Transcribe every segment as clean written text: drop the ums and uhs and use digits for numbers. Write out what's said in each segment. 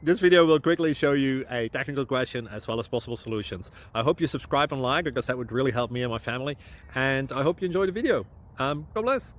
This video will quickly show you a technical question as well as possible solutions. I hope you subscribe and like, because that would really help me and my family. And I hope you enjoy the video. God bless.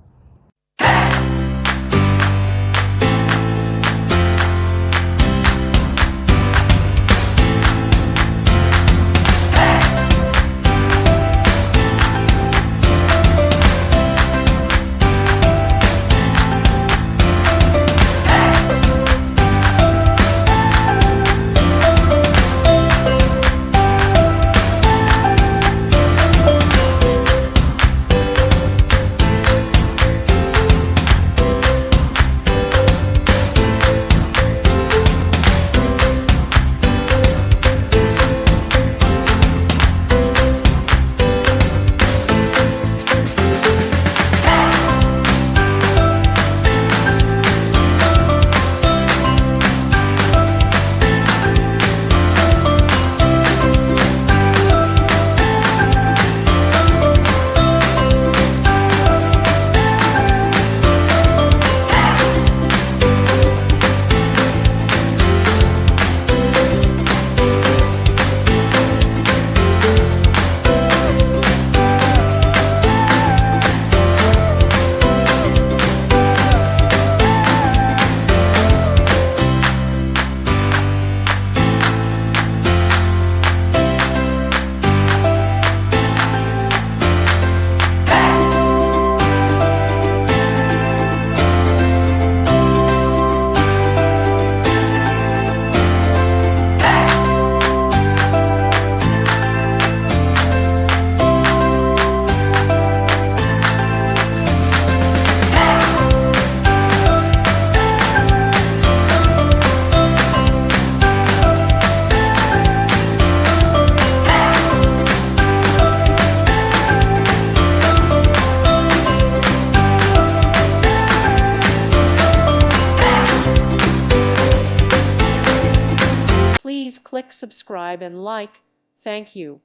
Please click subscribe and like. Thank you.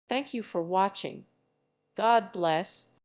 Thank you for watching. God bless.